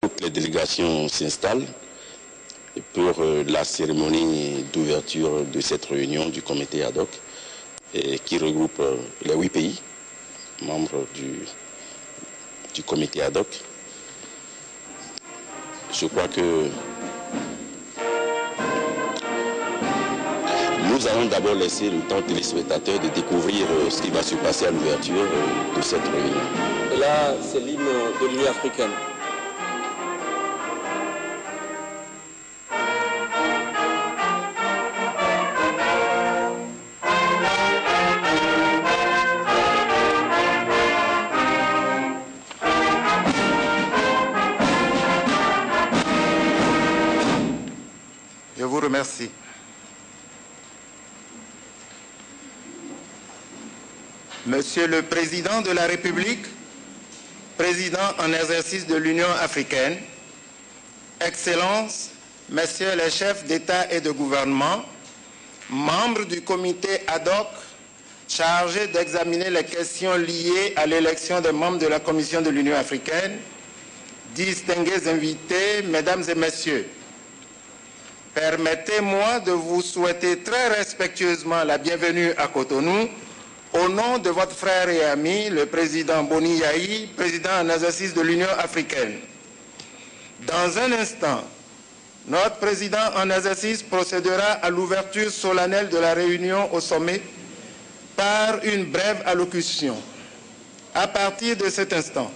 Toutes les délégations s'installent pour la cérémonie d'ouverture de cette réunion du comité ad hoc qui regroupe les 8 pays membres du comité ad hoc. Je crois que nous allons d'abord laisser le temps aux téléspectateurs de découvrir ce qui va se passer à l'ouverture de cette réunion. Et là, c'est l'hymne de l'Union africaine. Je vous remercie. Monsieur le Président de la République, Président en exercice de l'Union africaine, Excellences, Messieurs les chefs d'État et de gouvernement, membres du comité ad hoc chargé d'examiner les questions liées à l'élection des membres de la Commission de l'Union africaine, distingués invités, Mesdames et Messieurs, permettez-moi de vous souhaiter très respectueusement la bienvenue à Cotonou au nom de votre frère et ami, le président Boni Yayi, président en exercice de l'Union africaine. Dans un instant, notre président en exercice procédera à l'ouverture solennelle de la réunion au sommet par une brève allocution. À partir de cet instant,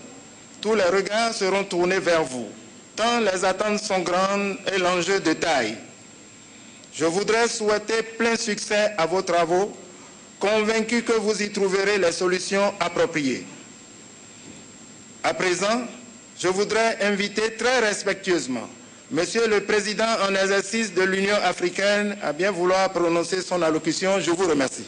tous les regards seront tournés vers vous, tant les attentes sont grandes et l'enjeu de taille. Je voudrais souhaiter plein succès à vos travaux, convaincu que vous y trouverez les solutions appropriées. À présent, je voudrais inviter très respectueusement Monsieur le Président en exercice de l'Union africaine à bien vouloir prononcer son allocution. Je vous remercie.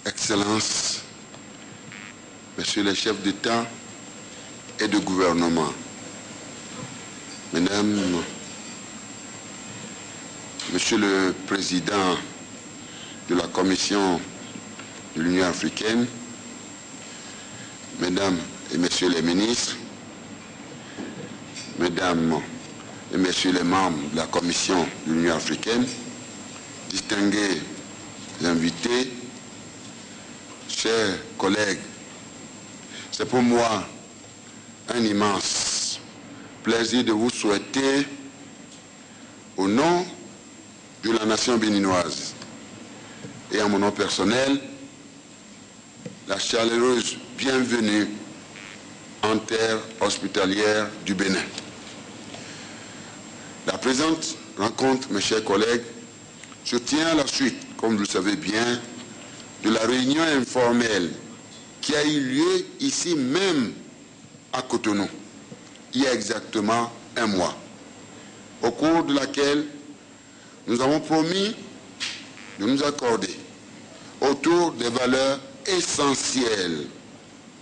Excellences, Messieurs les chefs d'État et de gouvernement, Mesdames, Monsieur le Président de la Commission de l'Union africaine, Mesdames et Messieurs les ministres, Mesdames et Messieurs les membres de la Commission de l'Union africaine, distingués invités, chers collègues, c'est pour moi un immense plaisir de vous souhaiter, au nom de la nation béninoise et en mon nom personnel, la chaleureuse bienvenue en terre hospitalière du Bénin. La présente rencontre, mes chers collègues, se tient à la suite, comme vous le savez bien, de la réunion informelle qui a eu lieu ici même à Cotonou, il y a exactement un mois, au cours de laquelle nous avons promis de nous accorder autour des valeurs essentielles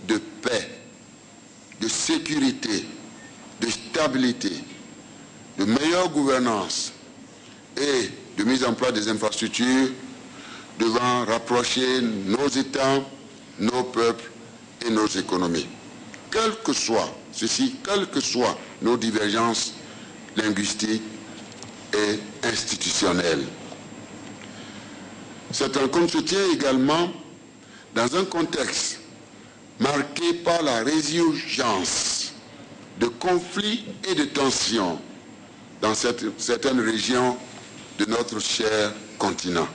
de paix, de sécurité, de stabilité, de meilleure gouvernance et de mise en place des infrastructures devant rapprocher nos États, nos peuples et nos économies. Quelles que soient nos divergences linguistiques et institutionnelles. Cette rencontre se tient également dans un contexte marqué par la résurgence de conflits et de tensions dans certaines régions de notre cher continent.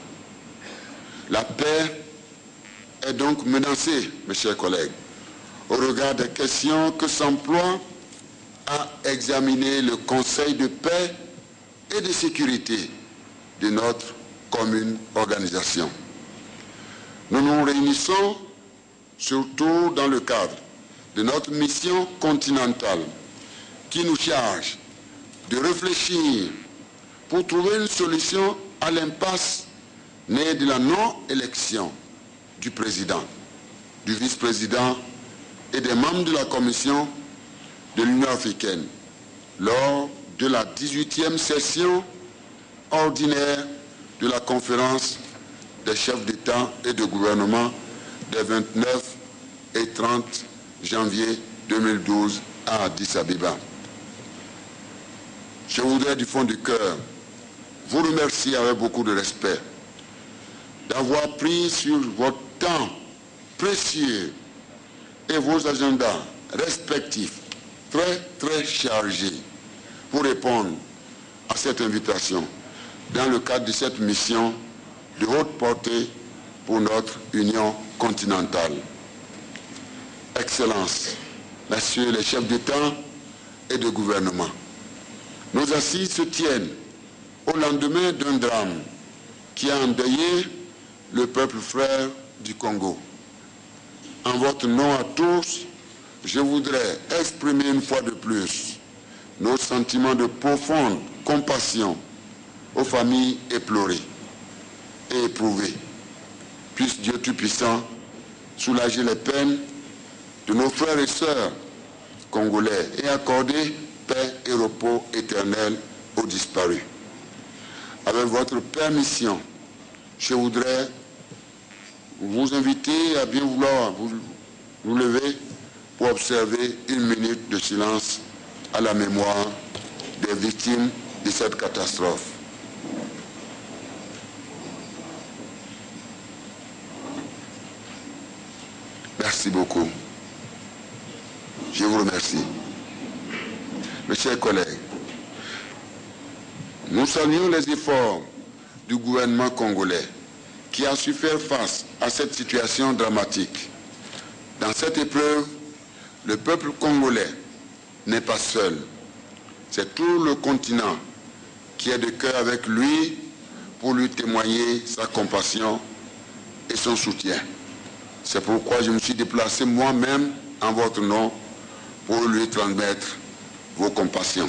La paix est donc menacée, mes chers collègues, au regard des questions que s'emploie à examiner le Conseil de paix et de sécurité de notre commune organisation. Nous nous réunissons surtout dans le cadre de notre mission continentale qui nous charge de réfléchir pour trouver une solution à l'impasse née de la non-élection du président, du vice-président et des membres de la Commission de l'Union africaine lors de la 18e session ordinaire de la conférence des chefs d'État et de gouvernement des 29 et 30 janvier 2012 à Addis Abeba. Je voudrais du fond du cœur vous remercier avec beaucoup de respect d'avoir pris sur votre temps précieux et vos agendas respectifs très chargés pour répondre à cette invitation dans le cadre de cette mission de haute portée pour notre Union continentale. Excellences, Messieurs les chefs d'État et de gouvernement, nos assises se tiennent au lendemain d'un drame qui a endeuillé le peuple frère du Congo. En votre nom à tous, je voudrais exprimer une fois de plus nos sentiments de profonde compassion aux familles éplorées et éprouvées. Puisse Dieu Tout-Puissant soulager les peines de nos frères et sœurs congolais et accorder paix et repos éternel aux disparus. Avec votre permission, je voudrais vous inviter à bien vouloir vous lever pour observer une minute de silence à la mémoire des victimes de cette catastrophe. Merci beaucoup. Je vous remercie. Mes chers collègues, nous saluons les efforts du gouvernement congolais qui a su faire face à cette situation dramatique. Dans cette épreuve, le peuple congolais n'est pas seul. C'est tout le continent qui est de cœur avec lui pour lui témoigner sa compassion et son soutien. C'est pourquoi je me suis déplacé moi-même en votre nom pour lui transmettre vos compassions.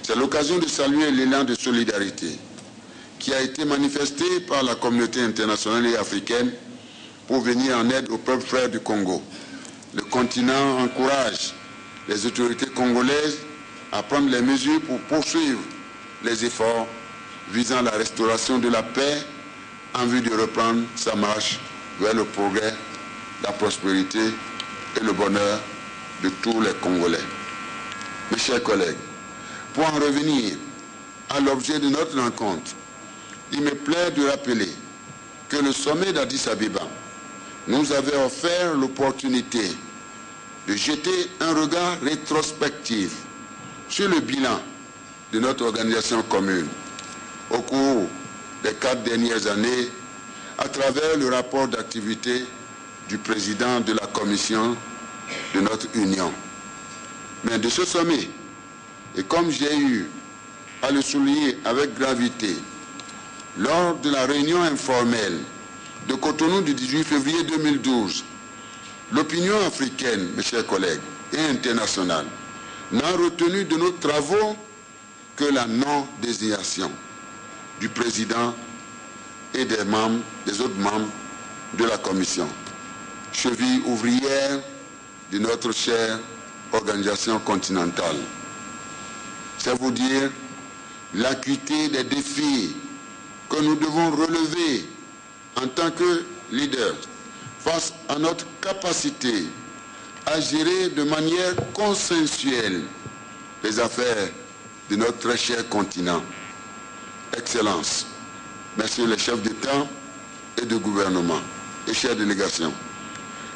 C'est l'occasion de saluer l'élan de solidarité qui a été manifesté par la communauté internationale et africaine pour venir en aide au peuple frère du Congo. Le continent encourage les autorités congolaises à prendre les mesures pour poursuivre les efforts visant la restauration de la paix en vue de reprendre sa marche vers le progrès, la prospérité et le bonheur de tous les Congolais. Mes chers collègues, pour en revenir à l'objet de notre rencontre, il me plaît de rappeler que le sommet d'Addis Abeba nous avait offert l'opportunité de jeter un regard rétrospectif sur le bilan de notre organisation commune au cours des 4 dernières années à travers le rapport d'activité du président de la commission de notre union. Mais de ce sommet, et comme j'ai eu à le souligner avec gravité lors de la réunion informelle de Cotonou du 18 février 2012, l'opinion africaine, mes chers collègues, et internationale, n'a retenu de nos travaux que la non-désignation du président et des autres membres de la commission, cheville ouvrière de notre chère organisation continentale. C'est vous dire l'acuité des défis que nous devons relever en tant que leaders face à notre capacité à gérer de manière consensuelle les affaires de notre très cher continent. Excellences, messieurs les chefs d'État et de gouvernement et chères délégations,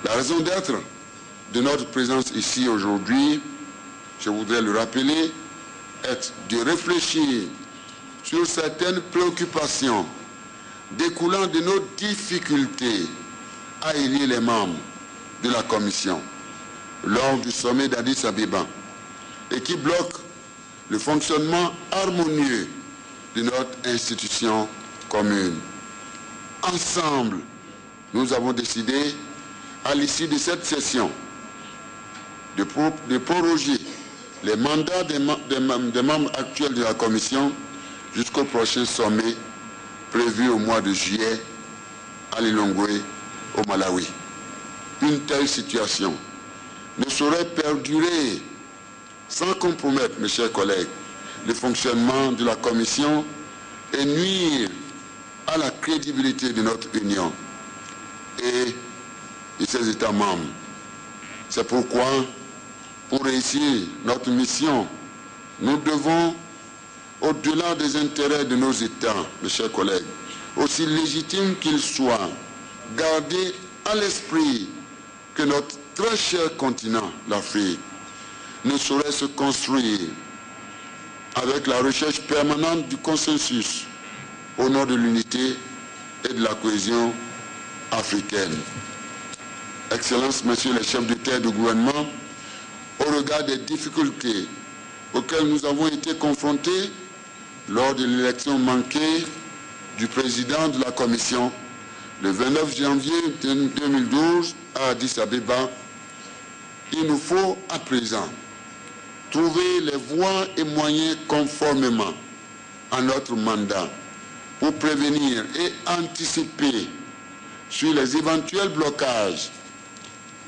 la raison d'être de notre présence ici aujourd'hui, je voudrais le rappeler, est de réfléchir sur certaines préoccupations découlant de nos difficultés à élire les membres de la Commission lors du sommet d'Addis Abeba et qui bloquent le fonctionnement harmonieux de notre institution commune. Ensemble, nous avons décidé, à l'issue de cette session, de proroger les mandats des membres actuels de la Commission jusqu'au prochain sommet prévu au mois de juillet à Lilongwe, au Malawi. Une telle situation ne saurait perdurer sans compromettre, mes chers collègues, le fonctionnement de la Commission et nuire à la crédibilité de notre Union et de ses États membres. C'est pourquoi, pour réussir notre mission, nous devons, au-delà des intérêts de nos États, mes chers collègues, aussi légitimes qu'ils soient, garder à l'esprit que notre très cher continent, l'Afrique, ne saurait se construire avec la recherche permanente du consensus au nom de l'unité et de la cohésion africaine. Excellences, Messieurs les chefs d'État et de gouvernement, au regard des difficultés auxquelles nous avons été confrontés lors de l'élection manquée du président de la Commission le 29 janvier 2012 à Addis Abeba, il nous faut à présent trouver les voies et moyens conformément à notre mandat pour prévenir et anticiper sur les éventuels blocages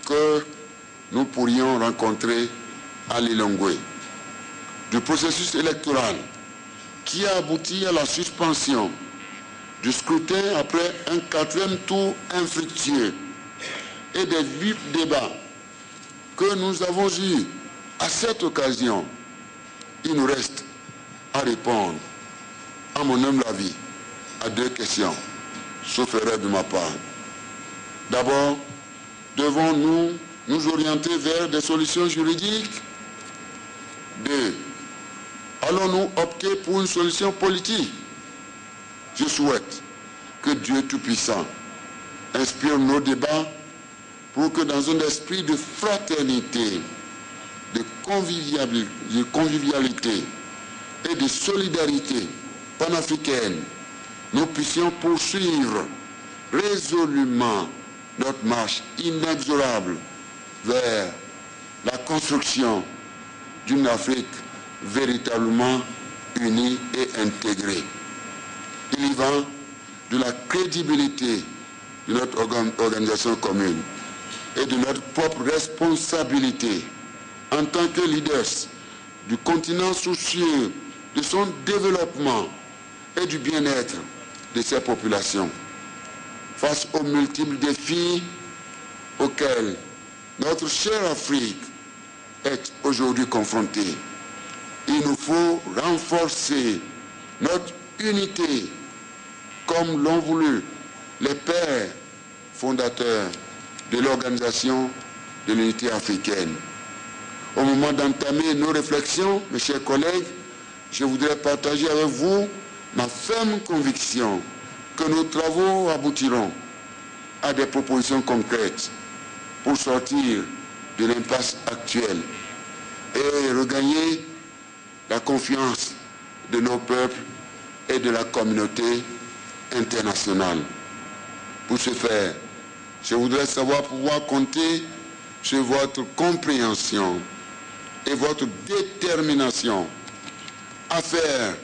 que nous pourrions rencontrer à Lilongwe. Du processus électoral qui a abouti à la suspension du scrutin après un 4e tour infructueux et des vifs débats que nous avons eus à cette occasion, il nous reste à répondre, à mon humble avis, à 2 questions, sauf erreur de ma part. D'abord, devons-nous nous orienter vers des solutions juridiques? 2. Allons-nous opter pour une solution politique? Je souhaite que Dieu Tout-Puissant inspire nos débats pour que dans un esprit de fraternité, de convivialité et de solidarité panafricaine, nous puissions poursuivre résolument notre marche inexorable vers la construction d'une Afrique véritablement unie et intégrée. Il y va de la crédibilité de notre organisation commune et de notre propre responsabilité en tant que leaders du continent soucieux de son développement et du bien-être de ses populations. Face aux multiples défis auxquels notre chère Afrique est aujourd'hui confrontée, il nous faut renforcer notre unité comme l'ont voulu les pères fondateurs de l'Organisation de l'Unité africaine. Au moment d'entamer nos réflexions, mes chers collègues, je voudrais partager avec vous ma ferme conviction que nos travaux aboutiront à des propositions concrètes pour sortir de l'impasse actuelle et regagner la confiance de nos peuples et de la communauté internationale. Pour ce faire, je voudrais savoir pouvoir compter sur votre compréhension et votre détermination à faire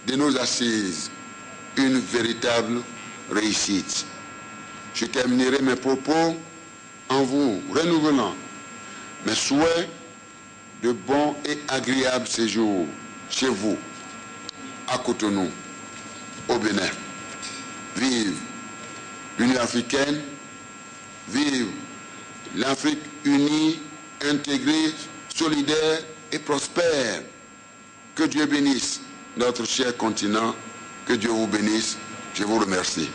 de nos assises une véritable réussite. Je terminerai mes propos en vous renouvelant mes souhaits de bons et agréables séjours chez vous, à Cotonou, au Bénin. Vive l'Union africaine, vive l'Afrique unie, intégrée, solidaire et prospère. Que Dieu bénisse notre cher continent, que Dieu vous bénisse. Je vous remercie.